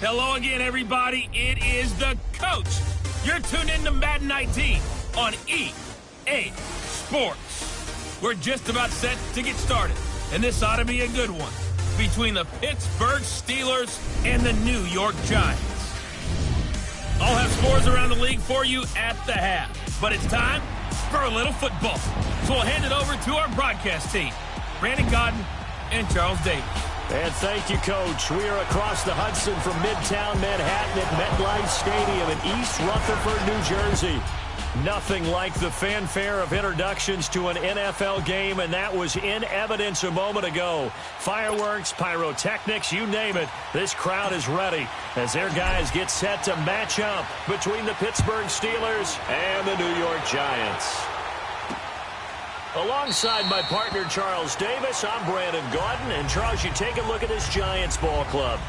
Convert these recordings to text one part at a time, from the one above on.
Hello again, everybody. It is the coach. You're tuned in to Madden 19 on EA Sports. We're just about set to get started, and this ought to be a good one between the Pittsburgh Steelers and the New York Giants. I'll have scores around the league for you at the half, but it's time for a little football. So we'll hand it over to our broadcast team, Brandon Godden and Charles Davis. And thank you, Coach. We are across the Hudson from Midtown Manhattan at MetLife Stadium in East Rutherford, New Jersey. Nothing like the fanfare of introductions to an NFL game, and that was in evidence a moment ago. Fireworks, pyrotechnics, you name it. This crowd is ready as their guys get set to match up between the Pittsburgh Steelers and the New York Giants. Alongside my partner, Charles Davis, I'm Brandon Godden. And, Charles, you take a look at this Giants ball club.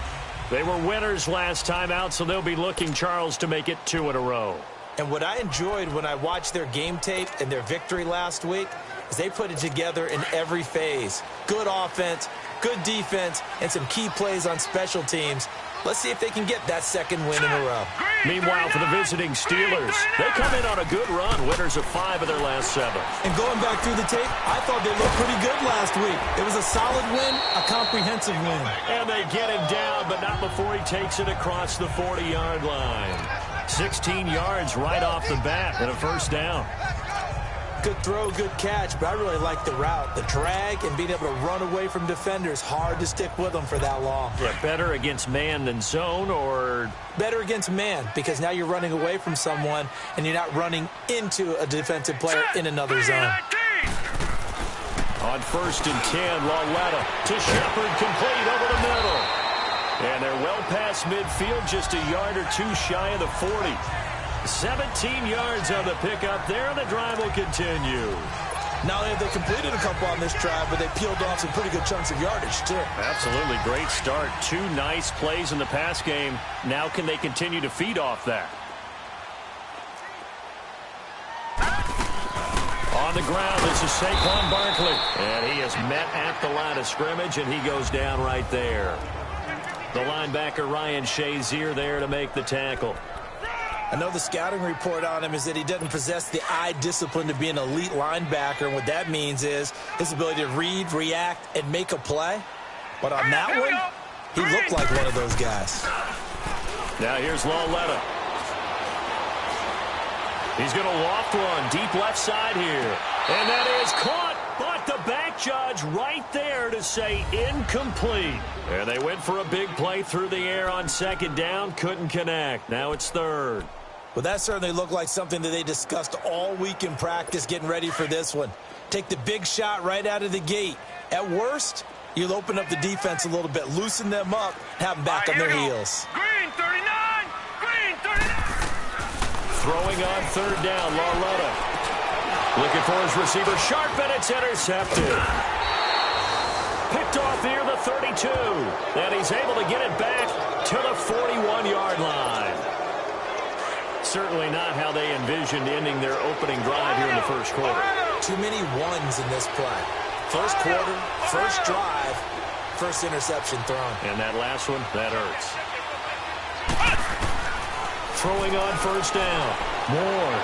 They were winners last time out, so they'll be looking, Charles, to make it 2 in a row. And what I enjoyed when I watched their game tape and their victory last week is they put it together in every phase. Good offense, good defense, and some key plays on special teams. Let's see if they can get that second win in a row. Meanwhile, for the visiting Steelers, they come in on a good run, winners of 5 of their last 7. And going back through the tape, I thought they looked pretty good last week. It was a solid win, a comprehensive win. And they get him down, but not before he takes it across the 40-yard line. 16 yards right off the bat and a first down. Good throw, good catch, but I really like the route. The drag and being able to run away from defenders, hard to stick with them for that long. Yeah, better against man than zone, or? Better against man, because now you're running away from someone and you're not running into a defensive player in another zone. On 1st and 10, Lauletta to Shepard, complete over the middle. And they're well past midfield, just a yard or 2 shy of the 40. 17 yards on the pickup there, and the drive will continue. Not only have they completed a couple on this drive, but they peeled off some pretty good chunks of yardage, too. Absolutely. Great start. 2 nice plays in the pass game. Now can they continue to feed off that? On the ground, this is Saquon Barkley. And he is met at the line of scrimmage, and he goes down right there. The linebacker, Ryan Shazier, there to make the tackle. I know the scouting report on him is that he doesn't possess the eye discipline to be an elite linebacker. And what that means is his ability to read, react, and make a play. But on that one, he looked like one of those guys. Now here's Lauletta. He's going to loft one deep left side here. And that is caught. But the back judge right there to say incomplete. And they went for a big play through the air on 2nd down. Couldn't connect. Now it's 3rd. Well, that certainly looked like something that they discussed all week in practice getting ready for this one. Take the big shot right out of the gate. At worst, you'll open up the defense a little bit, loosen them up, have them back on their heels. Green 39! Green 39! Throwing on 3rd down, Lauletta. Looking for his receiver, sharp, and it's intercepted. Picked off near the 32. And he's able to get it back to the 41-yard line. Certainly not how they envisioned ending their opening drive here in the first quarter. Too many ones in this play. First quarter, first drive, first interception thrown. And that last one, that hurts. Throwing on 1st down. Moore.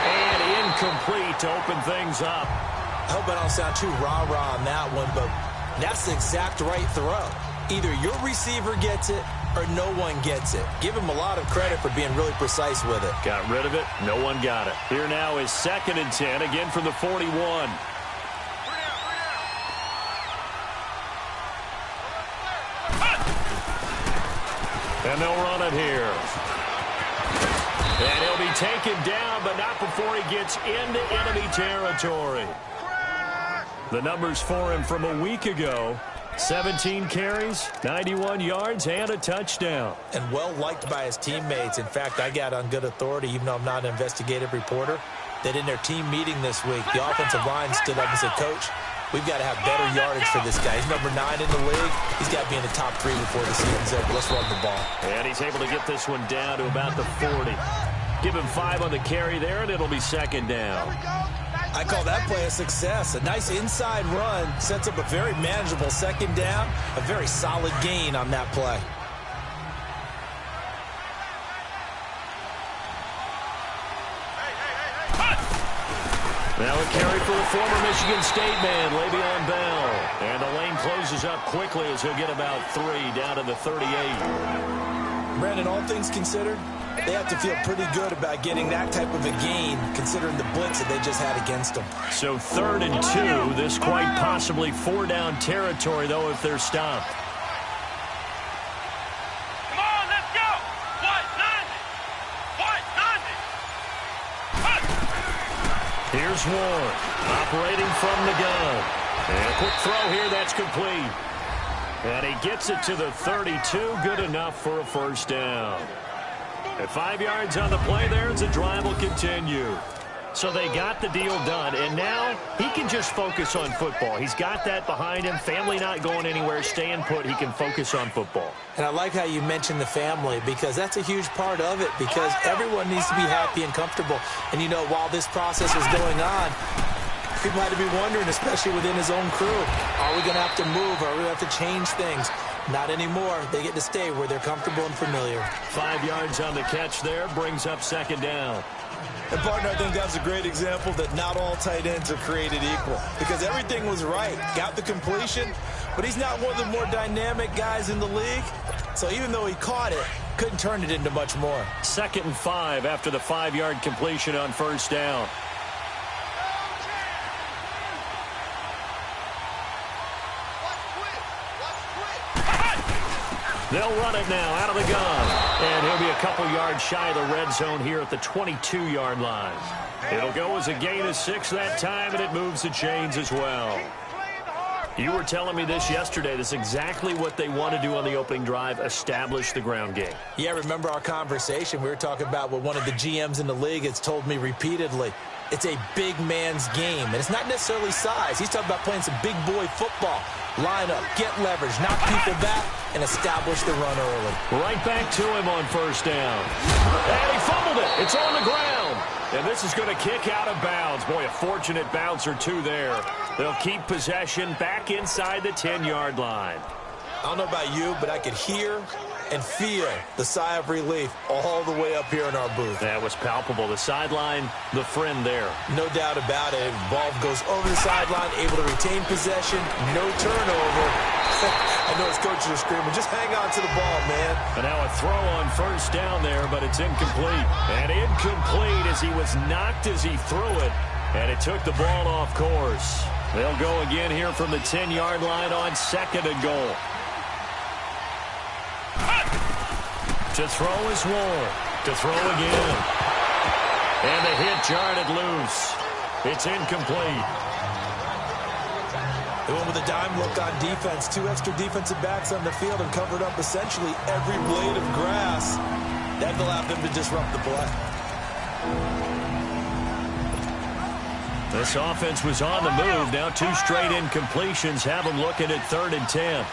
And incomplete to open things up. I hope I don't sound too rah-rah on that one, but that's the exact right throw. Either your receiver gets it or no one gets it. Give him a lot of credit for being really precise with it. Got rid of it. No one got it. Here now is 2nd and 10, again from the 41. And they'll run it here. And he'll be taken down, but not before he gets into enemy territory. The numbers for him from a week ago: 17 carries, 91 yards, and a touchdown. And well-liked by his teammates. In fact, I got on good authority, even though I'm not an investigative reporter, that in their team meeting this week, the offensive line stood up and said, Coach, we've got to have better yardage for this guy. He's number 9 in the league. He's got to be in the top 3 before the season's over. Let's run the ball. And he's able to get this one down to about the 40. Give him 5 on the carry there, and it'll be 2nd down. I call that play a success. A nice inside run sets up a very manageable 2nd down. A very solid gain on that play. Now a carry for the former Michigan State man, Le'Veon Bell. And the lane closes up quickly as he'll get about 3 down to the 38. Brandon, all things considered, they have to feel pretty good about getting that type of a gain, considering the blitz that they just had against them. So 3rd and 2, this quite possibly 4-down territory, though, if they're stopped. Come on, let's go! Here's Ward, operating from the gun. And a quick throw here, that's complete. And he gets it to the 32, good enough for a 1st down. At 5 yards on the play there, as the drive will continue. So they got the deal done, and now he can just focus on football. He's got that behind him, family not going anywhere, staying put. He can focus on football. And I like how you mentioned the family, because that's a huge part of it, because everyone needs to be happy and comfortable. And, you know, while this process was going on, people had to be wondering, especially within his own crew, are we going to have to move? Are we going to have to change things? Not anymore. They get to stay where they're comfortable and familiar. 5 yards on the catch there, brings up 2nd down. And, partner, I think that's a great example that not all tight ends are created equal, because everything was right. Got the completion, but he's not one of the more dynamic guys in the league. So even though he caught it, couldn't turn it into much more. 2nd and 5 after the 5-yard completion on 1st down. They'll run it now out of the gun. And he'll be a couple yards shy of the red zone here at the 22-yard line. It'll go as a gain of 6 that time, and it moves the chains as well. You were telling me this yesterday. This is exactly what they want to do on the opening drive, establish the ground game. Yeah, remember our conversation? We were talking about what one of the GMs in the league has told me repeatedly. It's a big man's game, and it's not necessarily size. He's talking about playing some big boy football. Line up, get leverage, knock people back, and establish the run early. Right back to him on 1st down. And he fumbled it. It's on the ground. And this is going to kick out of bounds. Boy, a fortunate bounce or two there. They'll keep possession back inside the 10-yard line. I don't know about you, but I could hear and feel the sigh of relief all the way up here in our booth. That was palpable. The sideline, the friend there. No doubt about it. Ball goes over the sideline, able to retain possession, no turnover. I know his coaches are screaming, just hang on to the ball, man. And now a throw on 1st down there, but it's incomplete. And incomplete as he was knocked as he threw it, and it took the ball off course. They'll go again here from the 10-yard line on 2nd and goal. To throw is Ward. To throw again. And the hit jarred it loose. It's incomplete. They went with a dime look on defense. 2 extra defensive backs on the field and covered up essentially every blade of grass. That allowed them to disrupt the play. This offense was on the move. Now 2 straight incompletions have them looking at 3rd and 10.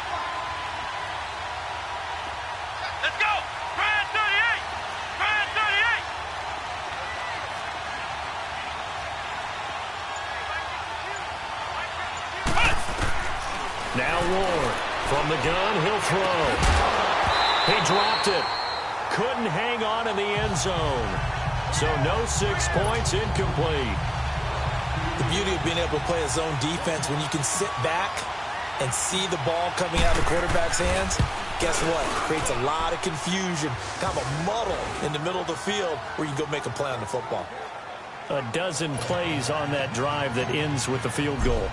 Now Ward from the gun, he'll throw. He dropped it. Couldn't hang on in the end zone. So no 6 points, incomplete. The beauty of being able to play a zone defense when you can sit back and see the ball coming out of the quarterback's hands, guess what? It creates a lot of confusion, kind of a muddle in the middle of the field where you can go make a play on the football. A dozen plays on that drive that ends with the field goal.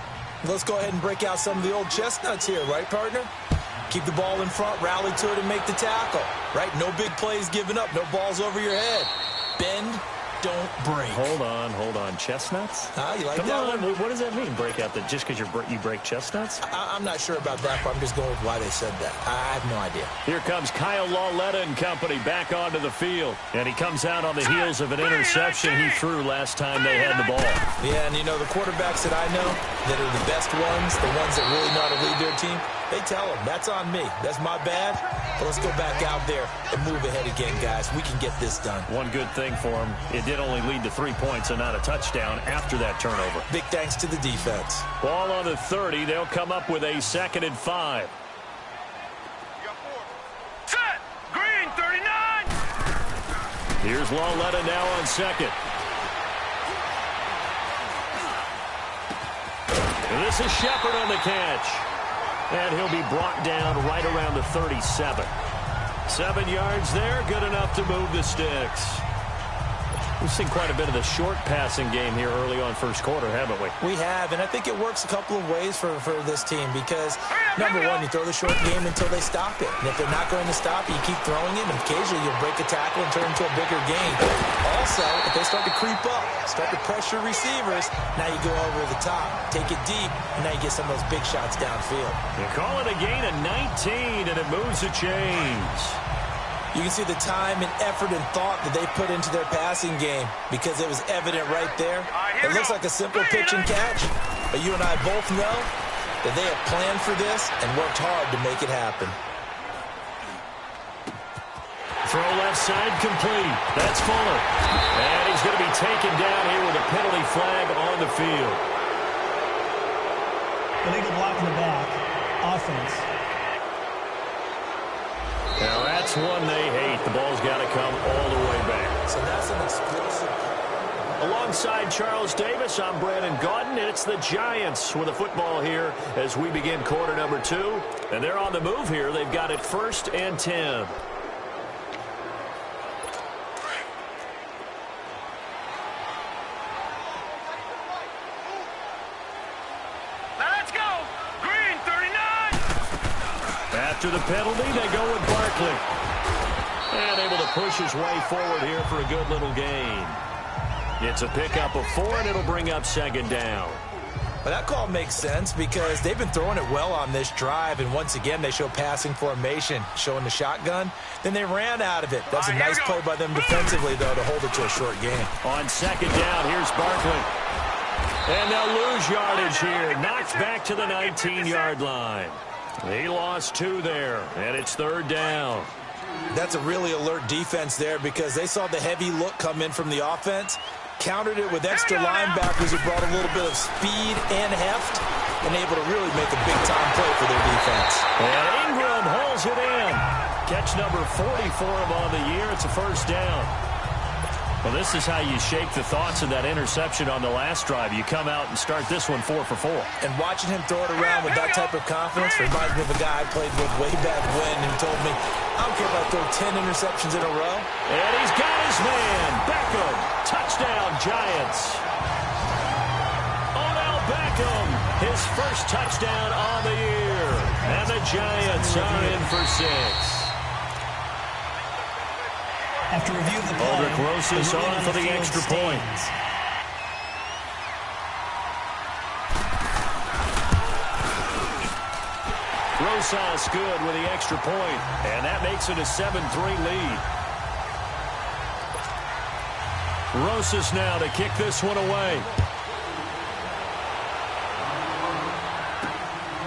Let's go ahead and break out some of the old chestnuts here, right, partner? Keep the ball in front, rally to it, and make the tackle, right? No big plays given up, no balls over your head. Bend, don't break. Hold on. Chestnuts? You like Come that on. one? What does that mean, break out? That just because you break chestnuts? I'm not sure about that, but I'm just going with why they said that. I have no idea. Here comes Kyle Lauletta and company back onto the field. And he comes out on the heels of an interception he threw last time they had the ball. Yeah, and you know, the quarterbacks that I know that are the best ones, the ones that really know how to lead their team, they tell them, that's on me. That's my bad. But let's go back out there and move ahead again, guys. We can get this done. One good thing for him, it did only lead to 3 points and not a touchdown after that turnover. Big thanks to the defense. Ball on the 30. They'll come up with a 2nd and 5. Set! Green, 39! Here's Lauletta now on 2nd. And this is Shepard on the catch. And he'll be brought down right around the 37. 7 yards there, good enough to move the sticks. We've seen quite a bit of the short passing game here early on first quarter, haven't we? We have, and I think it works a couple of ways for this team because, number one, you throw the short game until they stop it. And if they're not going to stop it, you keep throwing it, and occasionally you'll break a tackle and turn it into a bigger gain. Also, if they start to creep up, start to pressure receivers, now you go over the top, take it deep, and now you get some of those big shots downfield. You call it a gain of 19, and it moves the chains. You can see the time and effort and thought that they put into their passing game because it was evident right there. It looks like a simple pitch and catch, but you and I both know that they have planned for this and worked hard to make it happen. Throw left side complete. That's Fuller. And he's going to be taken down here with a penalty flag on the field. Illegal block in the back. Offense. Now that's one they hate. The ball's got to come all the way back. So that's an explosive. Alongside Charles Davis, I'm Brandon Gaudin, and it's the Giants with the football here as we begin quarter number 2. And they're on the move here. They've got it 1st and 10. After the penalty, they go with Barkley. And able to push his way forward here for a good little gain. It's a pickup of 4, and it'll bring up 2nd down. Well, that call makes sense because they've been throwing it well on this drive, and once again, they show passing formation, showing the shotgun. Then they ran out of it. That's a nice play by them defensively, though, to hold it to a short gain. On 2nd down, here's Barkley. And they'll lose yardage here. Knocked back to the 19-yard line. He lost 2 there, and it's 3rd down. That's a really alert defense there because they saw the heavy look come in from the offense, countered it with extra linebackers who brought a little bit of speed and heft, and able to really make a big-time play for their defense. And Ingram holds it in. Catch number 40 for him on the year. It's a 1st down. Well, this is how you shake the thoughts of that interception on the last drive. You come out and start this one 4 for 4. And watching him throw it around with that type of confidence reminds me of a guy I played with way back when who told me, I don't care if I throw 10 interceptions in a row. And he's got his man. Beckham. Touchdown, Giants. Odell Beckham. His first touchdown on the year. And the Giants are in for 6. After review of the play, Aldrich Rosas on for the extra point. Rosas good with the extra point, and that makes it a 7-3 lead. Rosas now to kick this one away.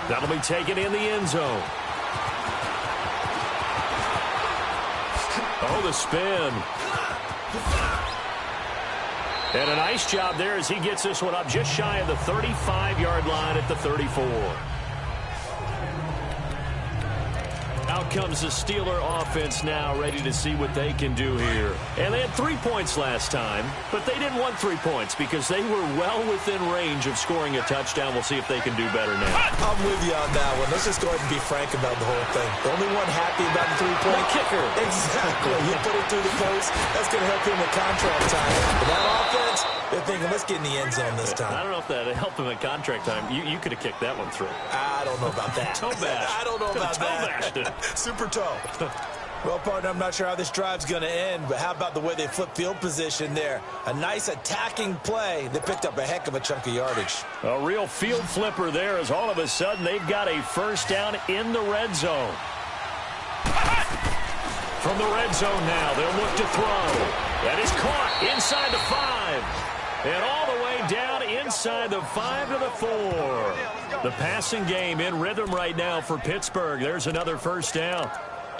That'll be taken in the end zone. Oh, the spin. And a nice job there as he gets this one up just shy of the 35-yard line at the 34. Out comes the Steeler offense now, ready to see what they can do here. And they had 3 points last time, but they didn't want 3 points because they were well within range of scoring a touchdown. We'll see if they can do better now. I'm with you on that one. Let's just go ahead and be frank about the whole thing. The only one happy about the 3-point kicker. Exactly. You put it through the post. That's going to help him with contract time. But that offense, they're thinking, let's get in the end zone this time. I don't know if that helped him at contract time. You could have kicked that one through. I don't know about that. Toe bash. I don't know about that. Super toe. Well, partner, I'm not sure how this drive's going to end, but how about the way they flip field position there? A nice attacking play. They picked up a heck of a chunk of yardage. A real field flipper there as all of a sudden they've got a 1st down in the red zone. From the red zone now, they'll look to throw. That is caught inside the 5. And all the way down inside the 5 to the 4. The passing game in rhythm right now for Pittsburgh. There's another 1st down.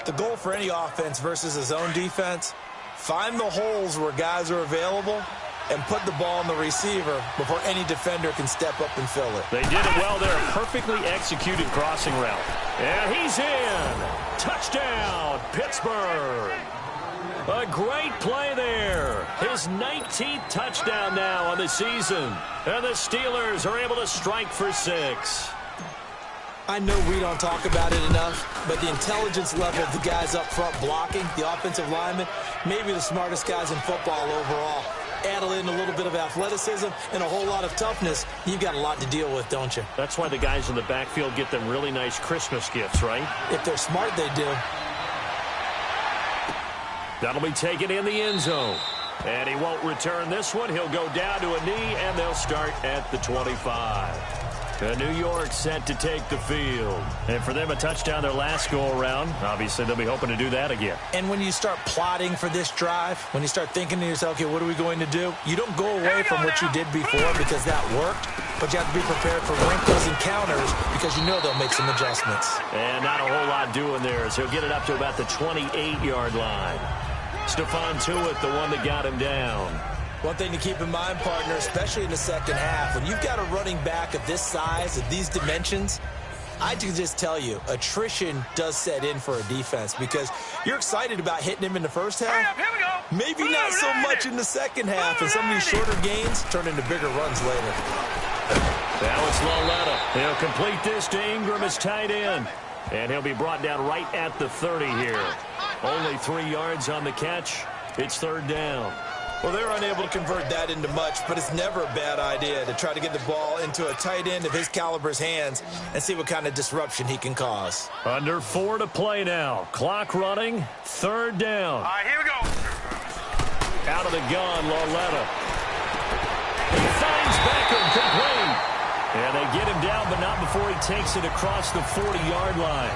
The goal for any offense versus a zone defense, find the holes where guys are available and put the ball on the receiver before any defender can step up and fill it. They did it well there. Perfectly executed crossing route. And he's in. Touchdown, Pittsburgh. A great play there. His 19th touchdown now on the season. And the Steelers are able to strike for 6. I know we don't talk about it enough, but the intelligence level of the guys up front blocking, the offensive linemen, maybe the smartest guys in football overall. Add in a little bit of athleticism and a whole lot of toughness, you've got a lot to deal with, don't you? That's why the guys in the backfield get them really nice Christmas gifts, right? If they're smart, they do. That'll be taken in the end zone. And he won't return this one. He'll go down to a knee, and they'll start at the 25. New York set to take the field. And for them, a touchdown their last go-around. Obviously, they'll be hoping to do that again. And when you start plotting for this drive, when you start thinking to yourself, okay, what are we going to do? You don't go away from what you did before because that worked, but you have to be prepared for wrinkles and counters because you know they'll make some adjustments. And not a whole lot doing there as he'll get it up to about the 28-yard line. Stephon Tuitt, the one that got him down. One thing to keep in mind, partner, especially in the second half, when you've got a running back of this size, of these dimensions, I can just tell you, attrition does set in for a defense because you're excited about hitting him in the first half. Maybe not so much in the second half, and some of these shorter gains turn into bigger runs later. Now it's Loletta. He'll complete this to Ingram as tight end. And he'll be brought down right at the 30 here. Only 3 yards on the catch. It's third down. Well, they're unable to convert that into much, but it's never a bad idea to try to get the ball into a tight end of his caliber's hands and see what kind of disruption he can cause. Under 4 to play now. Clock running. Third down. All right, here we go. Out of the gun, Loletta. He finds Beckham complete. And they get him down, but not before he takes it across the 40-yard line.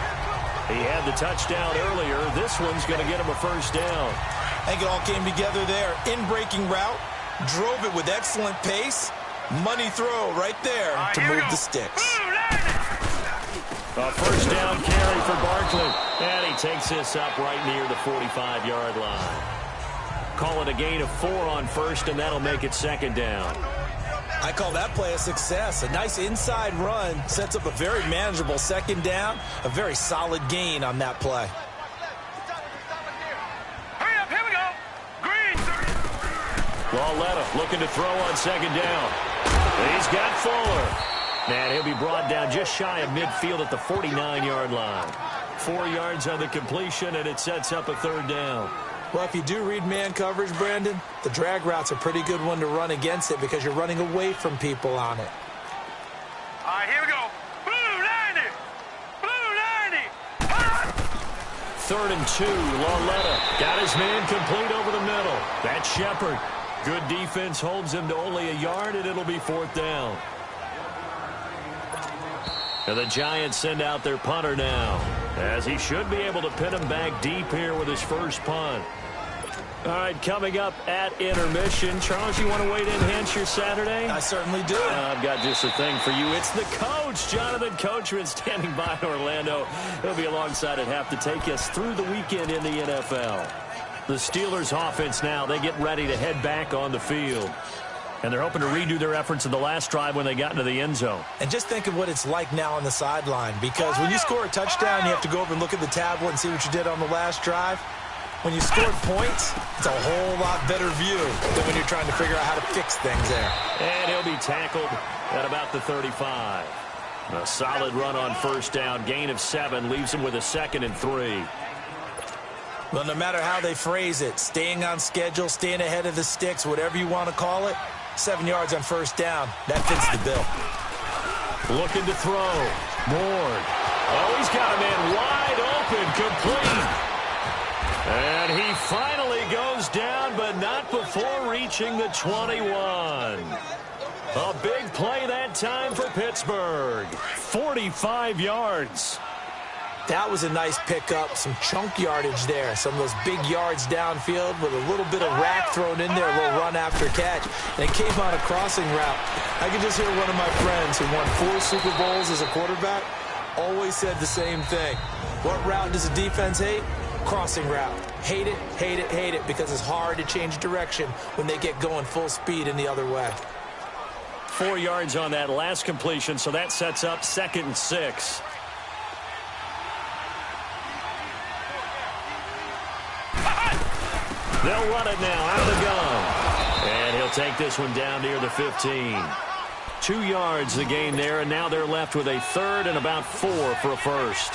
He had the touchdown earlier. This one's going to get him a first down. I think it all came together there. In-breaking route, drove it with excellent pace. Money throw right there to move the sticks. A first down carry for Barkley. And he takes this up right near the 45-yard line. Call it a gain of 4 on first, and that'll make it second down. I call that play a success. A nice inside run sets up a very manageable second down. A very solid gain on that play. Hurry up, here we go. Green. Loletta looking to throw on second down. He's got Fuller. And he'll be brought down just shy of midfield at the 49-yard line. 4 yards on the completion, and it sets up a third down. Well, if you do read man coverage, Brandon, the drag route's a pretty good one to run against it because you're running away from people on it. All right, here we go. Blue 90. Blue 90. 3rd and 2. Loletta got his man complete over the middle. That's Shepard. Good defense holds him to only a yard, and it'll be 4th down. And the Giants send out their punter now, as he should be able to pin him back deep here with his first punt. All right, coming up at intermission. Charles, you want to wait to enhance your Saturday? I certainly do. I've got just a thing for you. It's the coach, Jonathan Coachman, standing by in Orlando. He'll be alongside at half to take us through the weekend in the NFL. The Steelers offense now, they get ready to head back on the field. And they're hoping to redo their efforts in the last drive when they got into the end zone. And just think of what it's like now on the sideline, because when you score a touchdown, you have to go over and look at the tablet and see what you did on the last drive. When you scored points, it's a whole lot better view than when you're trying to figure out how to fix things there. And he'll be tackled at about the 35. A solid run on first down. Gain of 7 leaves him with a 2nd and 3. Well, no matter how they phrase it, staying on schedule, staying ahead of the sticks, whatever you want to call it, 7 yards on first down, that fits the bill. Looking to throw. Moore. Oh, he's got a man wide open, complete. And he finally goes down, but not before reaching the 21. A big play that time for Pittsburgh. 45 yards. That was a nice pickup, some chunk yardage there. Some of those big yards downfield with a little bit of rack thrown in there, a little run after catch. And it came on a crossing route. I could just hear one of my friends who won 4 Super Bowls as a quarterback always said the same thing. What route does a defense hate? Crossing route. Hate it, hate it, hate it, because it's hard to change direction when they get going full speed in the other way. 4 yards on that last completion, so that sets up 2nd and 6. They'll run it now out of the gun. And he'll take this one down near the 15. 2 yards the gain there, and now they're left with a third and about 4 for a first.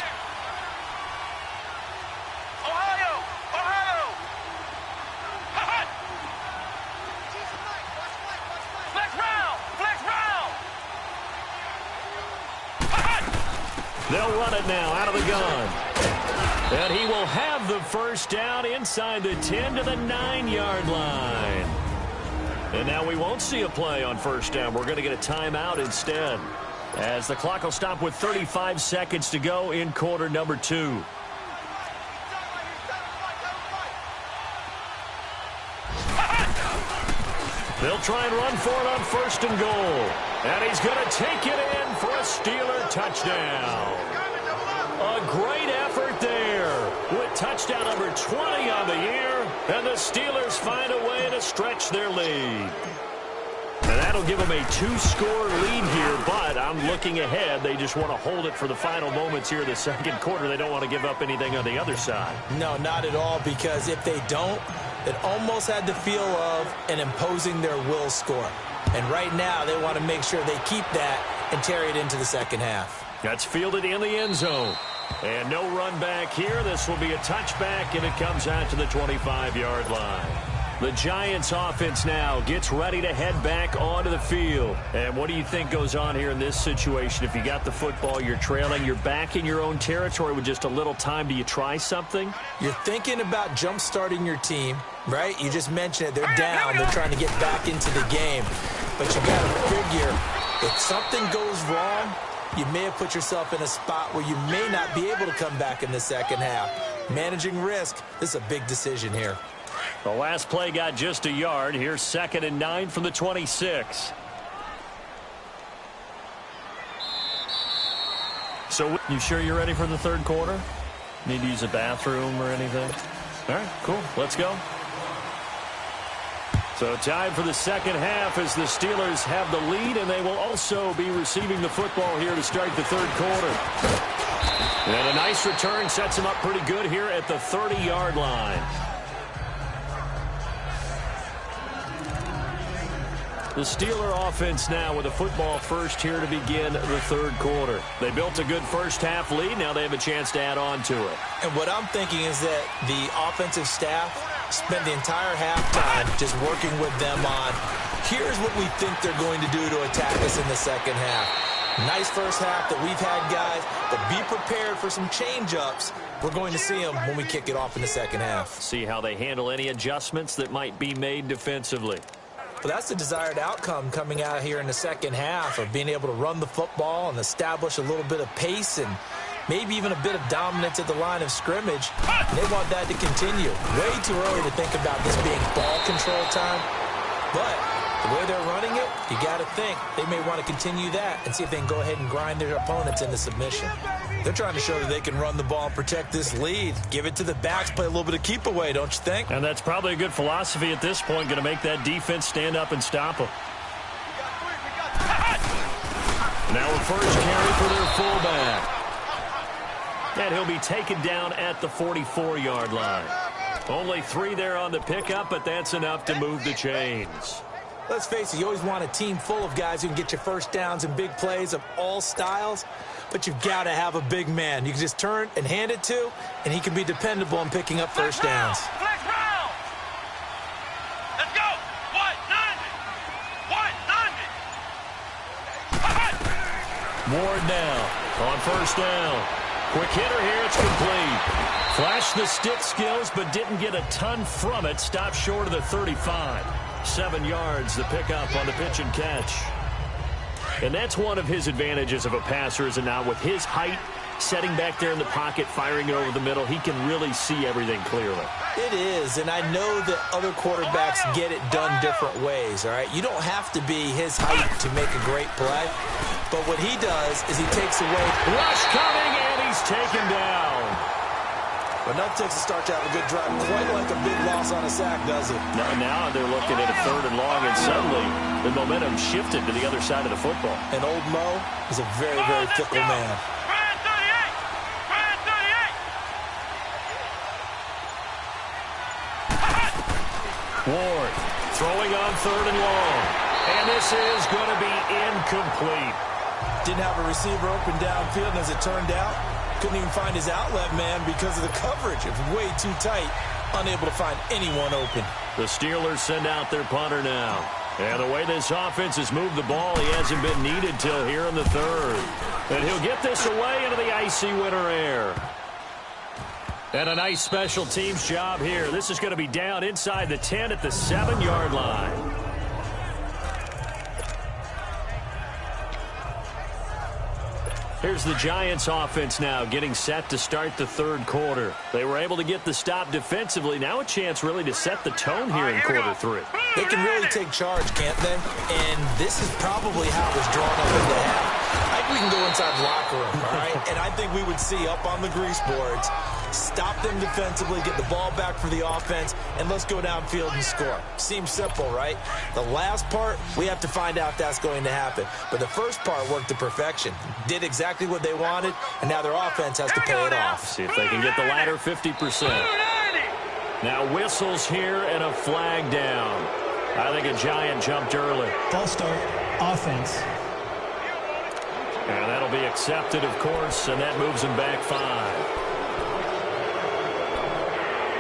They'll run it now out of the gun. And he will have the first down inside the 10 to the 9-yard line. And now we won't see a play on first down. We're going to get a timeout instead, as the clock will stop with 35 seconds to go in quarter number 2. They'll try and run for it on first and goal. And he's going to take it in for a Steeler touchdown. A great effort there with touchdown number 20 on the year. And the Steelers find a way to stretch their lead. And that'll give them a 2-score lead here, but I'm looking ahead. They just want to hold it for the final moments here in the second quarter. They don't want to give up anything on the other side. No, not at all, because if they don't, it almost had the feel of an imposing their will score. And right now, they want to make sure they keep that and carry it into the second half. That's fielded in the end zone. And no run back here. This will be a touchback, and it comes out to the 25-yard line. The Giants offense now gets ready to head back onto the field. And what do you think goes on here in this situation? If you got the football, you're trailing, you're back in your own territory with just a little time. Do you try something? You're thinking about jump-starting your team, right? You just mentioned it. They're down. They're trying to get back into the game. But you got to figure, if something goes wrong, you may have put yourself in a spot where you may not be able to come back in the second half. Managing risk, this is a big decision here. The last play got just a yard. Here's 2nd and 9 from the 26. So, you sure you're ready for the third quarter? Need to use a bathroom or anything? All right, cool. Let's go. So time for the second half as the Steelers have the lead, and they will also be receiving the football here to start the third quarter. And a nice return sets them up pretty good here at the 30-yard line. The Steeler offense now with a football first here to begin the third quarter. They built a good first half lead. Now they have a chance to add on to it. And what I'm thinking is that the offensive staff spent the entire halftime just working with them on, here's what we think they're going to do to attack us in the second half. Nice first half that we've had, guys, but be prepared for some change-ups. We're going to see them when we kick it off in the second half. See how they handle any adjustments that might be made defensively. Well, that's the desired outcome coming out here in the second half of being able to run the football and establish a little bit of pace and maybe even a bit of dominance at the line of scrimmage. And they want that to continue. Way too early to think about this being ball control time. But the way they're running it, you got to think they may want to continue that and see if they can go ahead and grind their opponents into submission. They're trying to show that they can run the ball and protect this lead. Give it to the backs, play a little bit of keep away, don't you think? And that's probably a good philosophy at this point, going to make that defense stand up and stop them. Now a first carry for their fullback. And he'll be taken down at the 44-yard line. Only 3 there on the pickup, but that's enough to move the chains. Let's face it, you always want a team full of guys who can get you first downs and big plays of all styles, but you've got to have a big man you can just turn and hand it to, and he can be dependable in picking up first downs. Flex round. Let's go. 190. Ward now on first down. Quick hitter here, it's complete. Flashed the stick skills, but didn't get a ton from it. Stopped short of the 35. 7 yards, the pickup on the pitch and catch. And that's one of his advantages of a passer, is it not? With his height, setting back there in the pocket, firing it over the middle, he can really see everything clearly. It is, and I know that other quarterbacks get it done different ways, all right? You don't have to be his height to make a great play, but what he does is he takes away. Rush coming, and he's taken down. But nothing takes a start to have a good drive, quite like a big loss on a sack, does it? Now they're looking at a 3rd and long, and suddenly the momentum shifted to the other side of the football. And old Mo is a very, very fickle man. Brand 38. Brand 38. Ward throwing on 3rd and long. And this is going to be incomplete. Didn't have a receiver open downfield, and as it turned out, couldn't even find his outlet man because of the coverage. It was way too tight, unable to find anyone open. The Steelers send out their punter now. And the way this offense has moved the ball, he hasn't been needed till here in the 3rd. And he'll get this away into the icy winter air. And a nice special teams job here. This is going to be down inside the 10 at the 7-yard line. Here's the Giants offense now getting set to start the 3rd quarter. They were able to get the stop defensively. Now a chance really to set the tone here in quarter 3. They can really take charge, can't they? And this is probably how it was drawn up into half. I think we can go inside the locker room, all right? And I think we would see up on the grease boards, stop them defensively, get the ball back for the offense, and let's go downfield and score. Seems simple, right? The last part, we have to find out that's going to happen. But the first part worked to perfection. Did exactly what they wanted, and now their offense has to pay it off. See if they can get the latter 50%. Now whistles here and a flag down. I think a Giant jumped early. False start, offense. And that'll be accepted, of course, and that moves them back 5.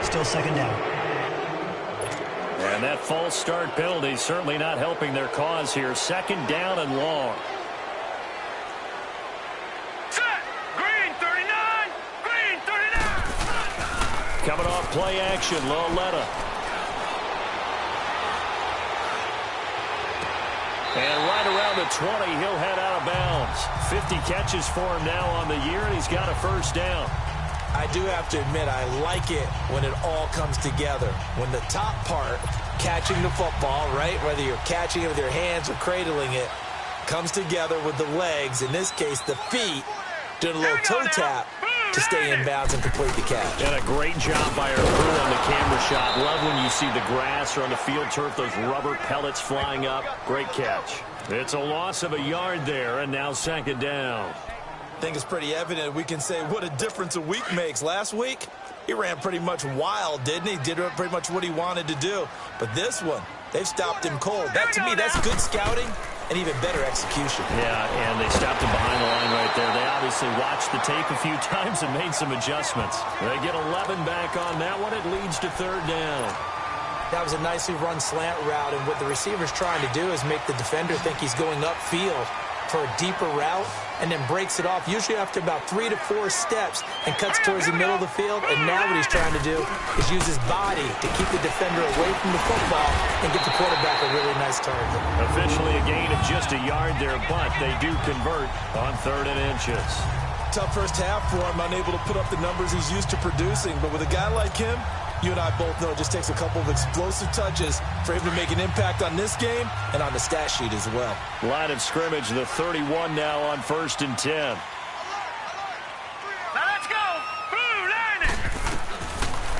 Still 2nd down. And that false start penalty certainly not helping their cause here. 2nd down and long. Set! Green 39! Green 39! Coming off play action, Loletta. And right around the 20, he'll head out of bounds. 50 catches for him now on the year, and he's got a 1st down. I do have to admit, I like it when it all comes together. When the top part, catching the football, right, whether you're catching it with your hands or cradling it, comes together with the legs, in this case the feet, doing a little toe tap to stay in bounds and complete the catch. And a great job by our crew on the camera shot. Love when you see the grass or on the field turf, those rubber pellets flying up. Great catch. It's a loss of a yard there, and now 2nd down. I think it's pretty evident we can say what a difference a week makes. Last week, he ran pretty much wild, didn't he? Did pretty much what he wanted to do. But this one, they've stopped him cold. That, to me, that's good scouting and even better execution. Yeah, and they stopped him behind the line right there. They obviously watched the tape a few times and made some adjustments. They get 11 back on that one. It leads to 3rd down. That was a nicely run slant route, and what the receiver's trying to do is make the defender think he's going upfield for a deeper route, and then breaks it off, usually after about 3 to 4 steps, and cuts towards the middle of the field. And now what he's trying to do is use his body to keep the defender away from the football and get the quarterback a really nice target. Officially a gain of just a yard there, but they do convert on 3rd and inches. Tough first half for him, unable to put up the numbers he's used to producing. But with a guy like him, you and I both know it just takes a couple of explosive touches for him to make an impact on this game and on the stat sheet as well. Line of scrimmage, the 31 now on 1st and 10. Now let's go! Blue line it!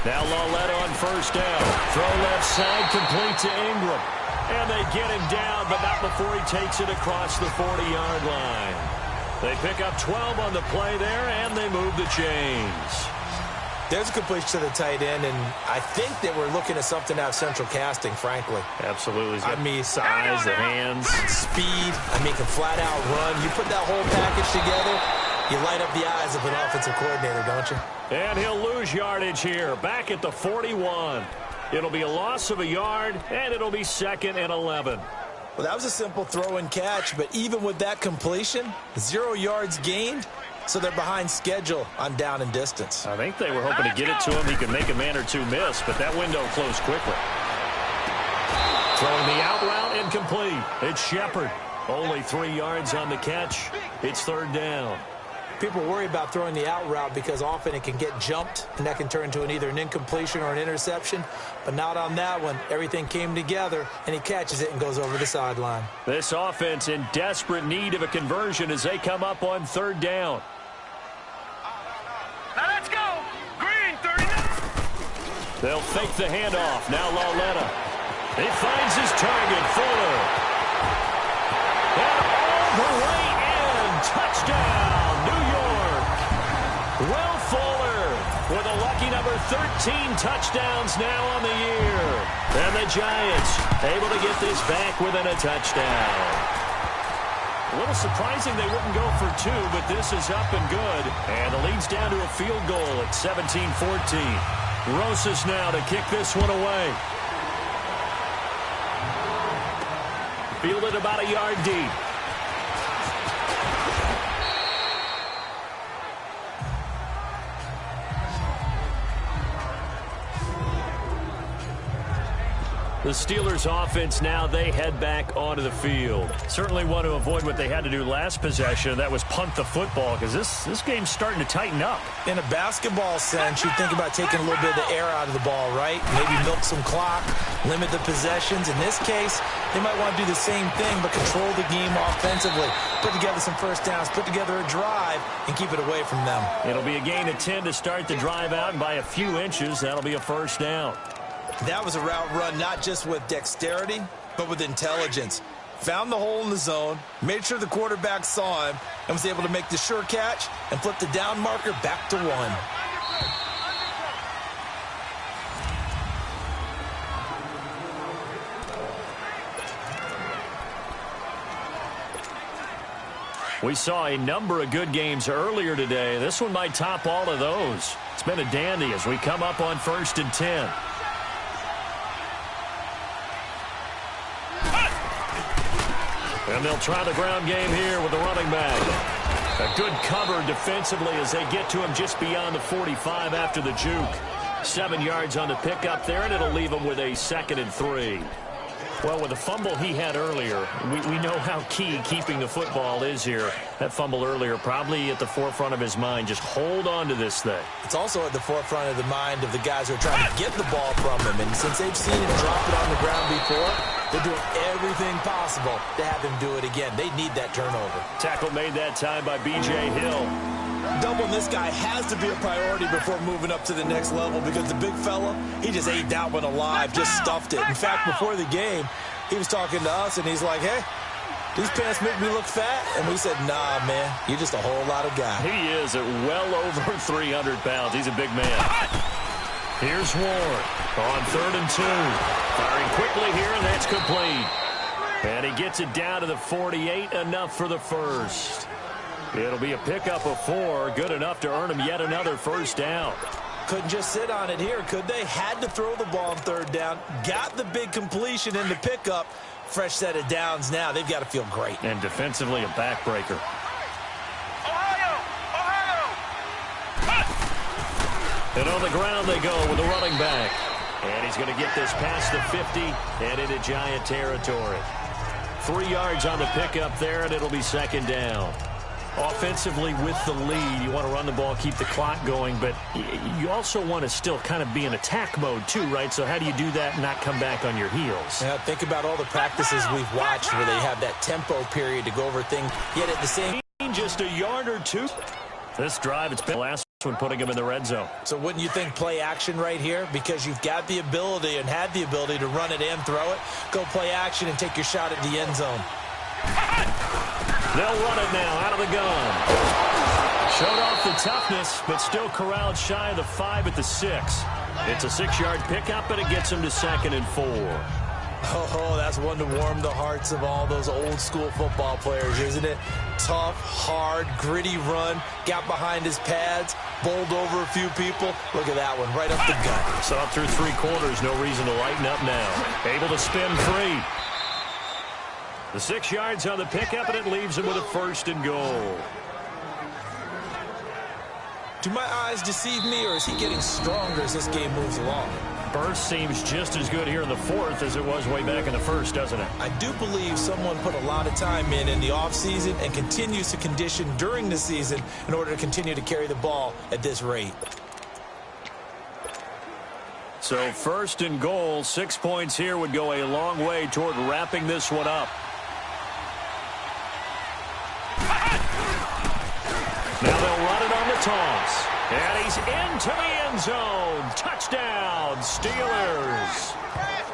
Now Loletta on 1st down. Throw left side, complete to Ingram. And they get him down, but not before he takes it across the 40-yard line. They pick up 12 on the play there, and they move the chains. There's a completion to the tight end, and I think that we're looking at something out of central casting, frankly. Absolutely. I mean, size, the hands. Speed. I mean, can flat out run. You put that whole package together, you light up the eyes of an offensive coordinator, don't you? And he'll lose yardage here, back at the 41. It'll be a loss of a yard, and it'll be 2nd and 11. Well, that was a simple throw and catch, but even with that completion, 0 yards gained, so they're behind schedule on down and distance. I think they were hoping to get it to him. He could make a man or two miss, but that window closed quickly. Throwing the out route, incomplete. It's Shepard. Only 3 yards on the catch. It's 3rd down. People worry about throwing the out route because often it can get jumped, and that can turn into either an incompletion or an interception. But not on that one. Everything came together, and he catches it and goes over the sideline. This offense in desperate need of a conversion as they come up on 3rd down. Now let's go! Green 39! They'll fake the handoff. Now Loletta. He finds his target, Fuller. And all the way in. Touchdown, New York. Will Fuller with a lucky number 13 touchdowns now on the year. And the Giants able to get this back within a touchdown. A little surprising they wouldn't go for two, but this is up and good. And the lead's down to a field goal at 17-14. Rosas now to kick this one away. Fielded about a yard deep. The Steelers offense now, they head back onto the field. Certainly want to avoid what they had to do last possession. That was punt the football, because this game's starting to tighten up. In a basketball sense, you think about taking a little bit of the air out of the ball, right? Maybe milk some clock, limit the possessions. In this case, they might want to do the same thing, but control the game offensively. Put together some first downs, put together a drive, and keep it away from them. It'll be a gain of 10 to start the drive out, and by a few inches, that'll be a first down. That was a route run not just with dexterity, but with intelligence. Found the hole in the zone, made sure the quarterback saw him, and was able to make the sure catch and flip the down marker back to 1. We saw a number of good games earlier today. This one might top all of those. It's been a dandy as we come up on 1st and 10. And they'll try the ground game here with the running back. A good cover defensively as they get to him just beyond the 45 after the juke. 7 yards on the pickup there, and it'll leave him with a 2nd and 3. Well, with the fumble he had earlier, we know how key keeping the football is here. That fumble earlier probably at the forefront of his mind. Just hold on to this thing. It's also at the forefront of the mind of the guys who are trying to get the ball from him. And since they've seen him drop it on the ground before, they're doing everything possible to have him do it again. They need that turnover. Tackle made that time by B.J. Hill. Doubling this guy has to be a priority before moving up to the next level, because the big fella, he just ate that one alive, just stuffed it. In fact, before the game, he was talking to us, and he's like, hey, these pants make me look fat. And we said, nah, man, you're just a whole lot of guy. He is at well over 300 pounds. He's a big man. Here's Ward on 3rd and 2. Firing quickly here, and that's complete. And he gets it down to the 48, enough for the first. It'll be a pickup of 4, good enough to earn him yet another first down. Couldn't just sit on it here, could they? Had to throw the ball on 3rd down. Got the big completion in the pickup. Fresh set of downs now. They've got to feel great. And defensively, a backbreaker. And on the ground they go with the running back. And he's going to get this past the 50 and into Giant territory. 3 yards on the pickup there, and it'll be 2nd down. Offensively with the lead, you want to run the ball, keep the clock going, but you also want to still kind of be in attack mode too, right? So how do you do that and not come back on your heels? Yeah, think about all the practices we've watched where they have that tempo period to go over things, yet at the same just a yard or two. This drive, it's been the last one putting him in the red zone. So wouldn't you think play action right here? Because you've got the ability and had the ability to run it and throw it. Go play action and take your shot at the end zone. They'll run it now out of the gun. Showed off the toughness, but still corralled shy of the 5 at the 6. It's a 6-yard pickup, and it gets him to 2nd and 4. Oh, that's one to warm the hearts of all those old-school football players, isn't it? Tough, hard, gritty run. Got behind his pads, bowled over a few people. Look at that one, right up the gut. Saw it through 3 quarters. No reason to lighten up now. Able to spin free. The 6 yards on the pickup, and it leaves him with a 1st and goal. Do my eyes deceive me, or is he getting stronger as this game moves along? Burst seems just as good here in the 4th as it was way back in the 1st, doesn't it? I do believe someone put a lot of time in the offseason and continues to condition during the season in order to continue to carry the ball at this rate. So 1st and goal, 6 points here would go a long way toward wrapping this one up. Now they'll run it on the toss. And he's into the end zone. Touchdown, Steelers.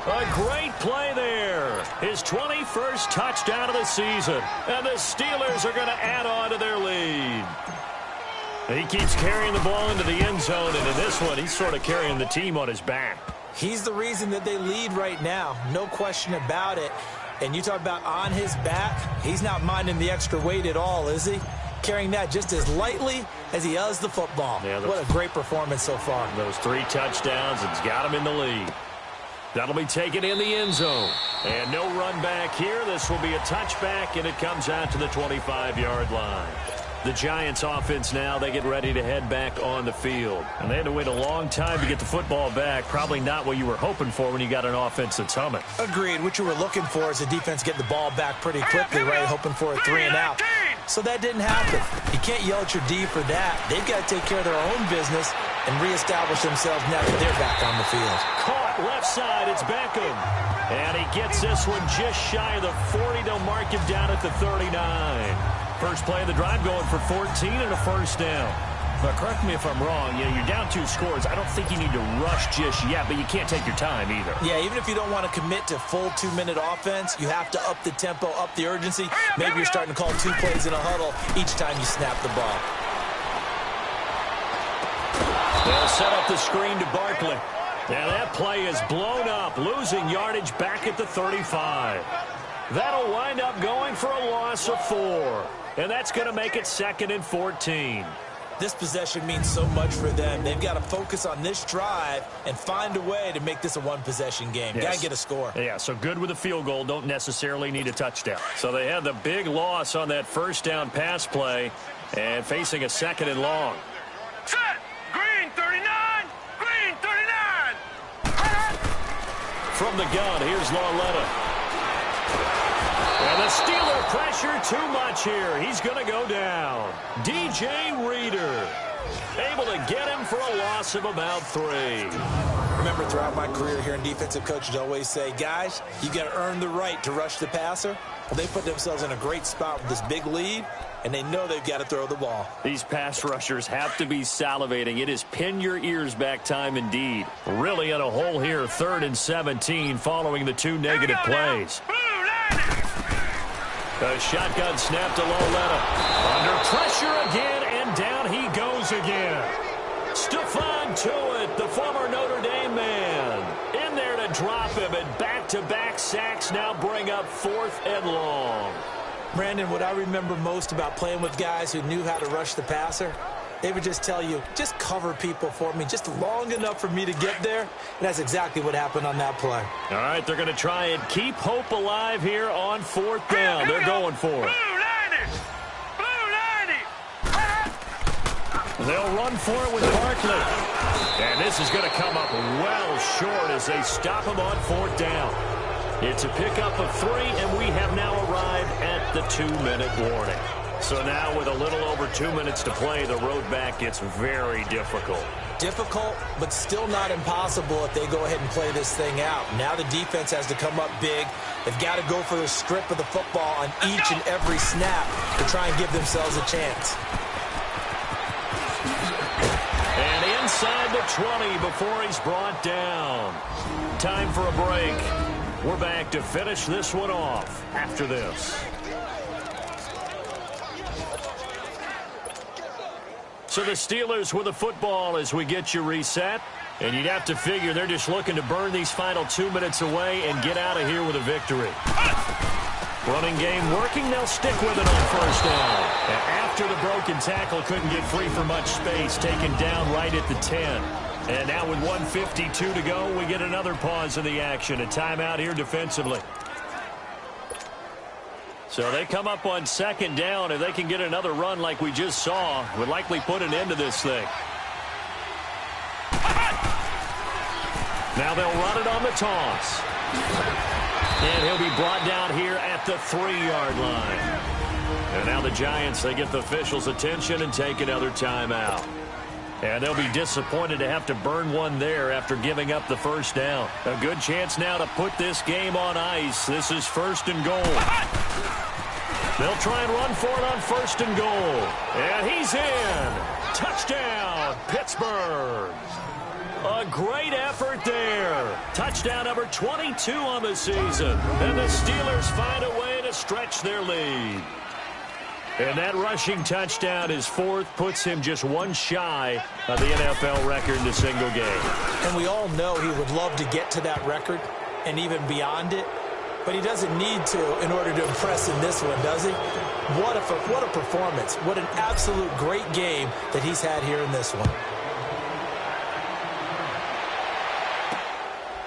A great play there. His 21st touchdown of the season. And the Steelers are going to add on to their lead. He keeps carrying the ball into the end zone, and in this one, he's sort of carrying the team on his back. He's the reason that they lead right now. No question about it. And you talk about on his back, he's not minding the extra weight at all, is he? Carrying that just as lightly as he does the football. Yeah, what a great performance so far. Those 3 touchdowns, it's got him in the lead. That'll be taken in the end zone. And no run back here. This will be a touchback, and it comes out to the 25-yard line. The Giants offense now, they get ready to head back on the field. And they had to wait a long time to get the football back. Probably not what you were hoping for when you got an offense that's humming. Agreed. What you were looking for is the defense getting the ball back pretty quickly, right? Hoping for a 3 and out. So that didn't happen. You can't yell at your D for that. They've got to take care of their own business and reestablish themselves now that they're back on the field. Caught left side. It's Beckham. And he gets this one just shy of the 40. They'll mark him down at the 39. First play of the drive going for 14 and a first down. But correct me if I'm wrong, you're down 2 scores. I don't think you need to rush just yet, but you can't take your time either. Yeah, even if you don't want to commit to full 2-minute offense, you have to up the tempo, up the urgency. Maybe you're starting to call 2 plays in a huddle each time you snap the ball. They'll set up the screen to Barkley. Now that play is blown up, losing yardage back at the 35. That'll wind up going for a loss of 4. And that's going to make it 2nd and 14. This possession means so much for them. They've got to focus on this drive and find a way to make this a 1-possession game. Yes. Got to get a score. Yeah, so good with a field goal. Don't necessarily need a touchdown. So they had the big loss on that first down pass play and facing a 2nd and long. Set! Green 39! Green 39! From the gun, here's Lauletta. And the Steeler pressure too much here. He's going to go down. DJ Reader able to get him for a loss of about 3. Remember, throughout my career here in defensive coaches always say, guys, you got to earn the right to rush the passer. Well, they put themselves in a great spot with this big lead, and they know they've got to throw the ball. These pass rushers have to be salivating. It is pin your ears back time indeed. Really in a hole here, 3rd and 17 following the 2 negative plays. A shotgun snap to Lauletta. Under pressure again, and down he goes again. Stephon Tuitt, the former Notre Dame man, in there to drop him, and back-to-back sacks now bring up 4th and long. Brandon, what I remember most about playing with guys who knew how to rush the passer, they would just tell you, just cover people for me just long enough for me to get there. And that's exactly what happened on that play. All right, they're going to try and keep hope alive here on 4th down. They're going for it. They'll run for it with Barkley. And this is going to come up well short as they stop him on 4th down. It's a pickup of 3, and we have now arrived at the 2-minute warning. So now with a little over 2 minutes to play, the road back gets very difficult. Difficult, but still not impossible if they go ahead and play this thing out. Now the defense has to come up big. They've got to go for the strip of the football on each and every snap to try and give themselves a chance. And inside the 20 before he's brought down. Time for a break. We're back to finish this one off after this. So the Steelers with the football as we get you reset. And you'd have to figure they're just looking to burn these final 2 minutes away and get out of here with a victory. Running game working. They'll stick with it on 1st down. And after the broken tackle, couldn't get free for much space. Taken down right at the 10. And now with 1:52 to go, we get another pause in the action. A timeout here defensively. So they come up on 2nd down. If they can get another run like we just saw, would likely put an end to this thing. Now they'll run it on the toss. And he'll be brought down here at the 3-yard line. And now the Giants, they get the officials' attention and take another timeout. And they'll be disappointed to have to burn one there after giving up the 1st down. A good chance now to put this game on ice. This is 1st and goal. They'll try and run for it on 1st and goal. And he's in. Touchdown, Pittsburgh. A great effort there. Touchdown number 22 on the season. And the Steelers find a way to stretch their lead. And that rushing touchdown, his fourth, puts him just one shy of the NFL record in a single game. And we all know he would love to get to that record and even beyond it, but he doesn't need to in order to impress in this one, does he? What a performance. What an absolute great game that he's had here in this one.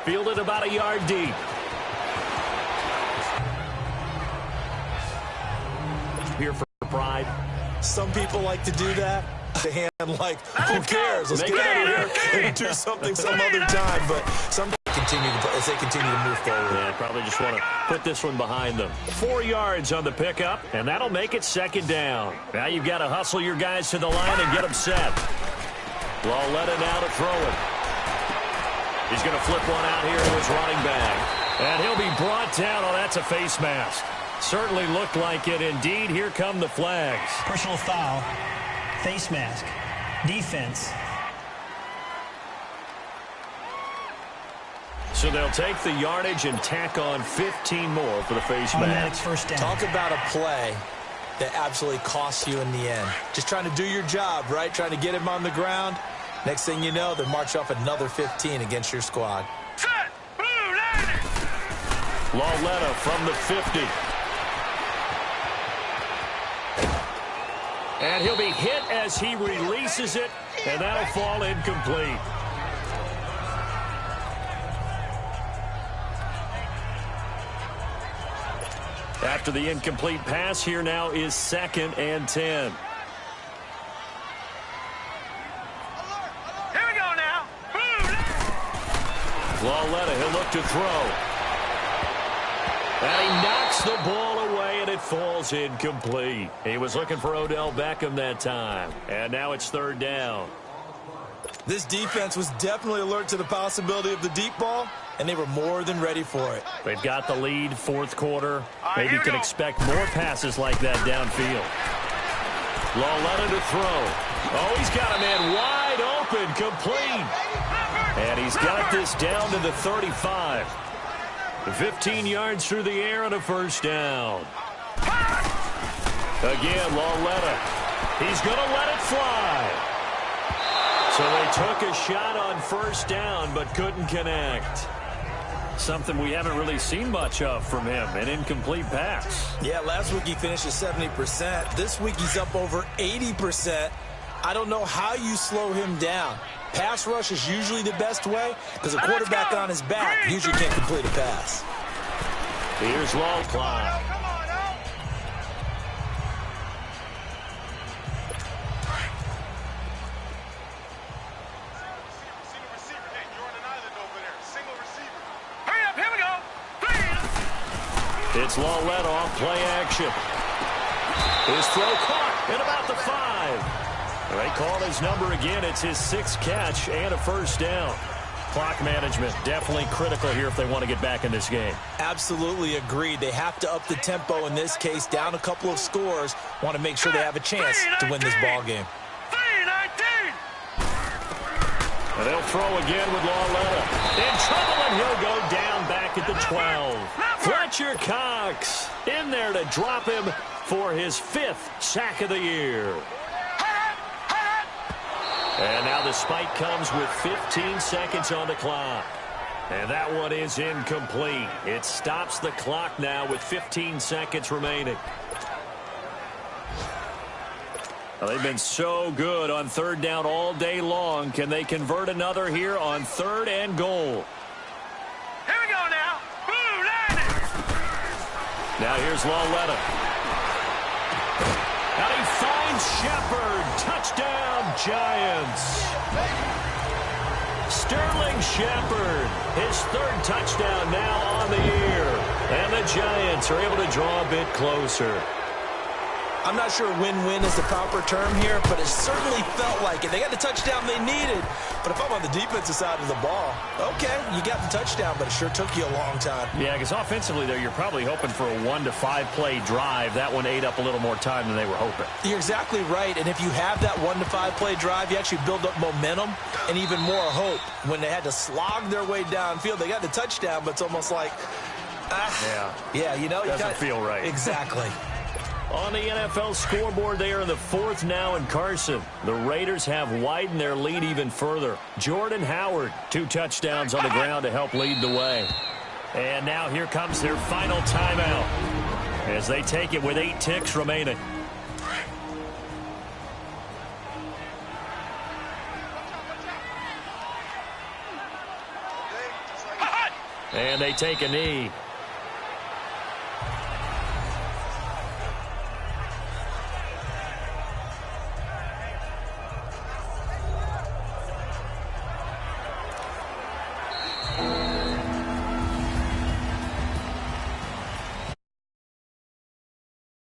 Fielded about a yard deep. Here for pride. Some people like to do that. The hand like, who cares? Let's get out of here and do something some other time. But some continue to, as they continue to move forward. Yeah, probably just want to put this one behind them. 4 yards on the pickup, and that'll make it second down. Now you've got to hustle your guys to the line and get them set. Lauletta now to throw it. He's going to flip one out here to his running back. And he'll be brought down. Oh, that's a face mask. Certainly looked like it. Indeed, here come the flags. Personal foul, face mask, defense. So they'll take the yardage and tack on 15 more for the face mask. First down. Talk about a play that absolutely costs you in the end. Just trying to do your job, right? Trying to get him on the ground. Next thing you know, they march off another 15 against your squad. Set! Blue line! Lauletta from the 50. And he'll be hit as he releases it, and that'll fall incomplete. After the incomplete pass, here now is 2nd and 10. Here we go now! Blue line! Lauletta, he'll look to throw. And he knocks the ball away, and it falls incomplete. He was looking for Odell Beckham that time. And now it's 3rd down. This defense was definitely alert to the possibility of the deep ball, and they were more than ready for it. They've got the lead, 4th quarter. Maybe here you we can go. expect more passes like that downfield. Lauletta to throw. Oh, he's got a man wide open, complete. And he's got this down to the 35. 15 yards through the air and a first down. Again, Lauletta. He's going to let it fly. So they took a shot on first down but couldn't connect. Something we haven't really seen much of from him, an incomplete pass. Yeah, last week he finished at 70%. This week he's up over 80%. I don't know how you slow him down. Pass rush is usually the best way because a quarterback on his back usually can't complete a pass. Here's Lauletta. It's Lauletta off play action. His throw caught at about the 5. They call his number again. It's his 6th catch and a first down. Clock management definitely critical here if they want to get back in this game. Absolutely agreed. They have to up the tempo in this case, down a couple of scores. Want to make sure they have a chance to win this ball game. 3-19! And they'll throw again with Lauletta. In trouble, and he'll go down back at the 12. Fletcher Cox in there to drop him for his 5th sack of the year. And now the spike comes with 15 seconds on the clock. And that one is incomplete. It stops the clock now with 15 seconds remaining. Well, they've been so good on 3rd down all day long. Can they convert another here on 3rd and goal? Here we go now! Blue line! Now here's Lauletta. And he finds Shepard. Touchdown, Giants. Sterling Shepard, his 3rd touchdown now on the year. And the Giants are able to draw a bit closer. I'm not sure win-win is the proper term here, but it certainly felt like it. They got the touchdown they needed, but if I'm on the defensive side of the ball, okay, you got the touchdown, but it sure took you a long time. Yeah, because offensively, though, you're probably hoping for a 1 to 5 play drive. That one ate up a little more time than they were hoping. You're exactly right, and if you have that 1 to 5 play drive, you actually build up momentum and even more hope. When they had to slog their way downfield, they got the touchdown, but it's almost like, Yeah, you know, doesn't feel right. Exactly. On the NFL scoreboard, they are in the 4th now in Carson. The Raiders have widened their lead even further. Jordan Howard, 2 touchdowns on the ground to help lead the way. And now here comes their final timeout as they take it with 8 ticks remaining. And they take a knee.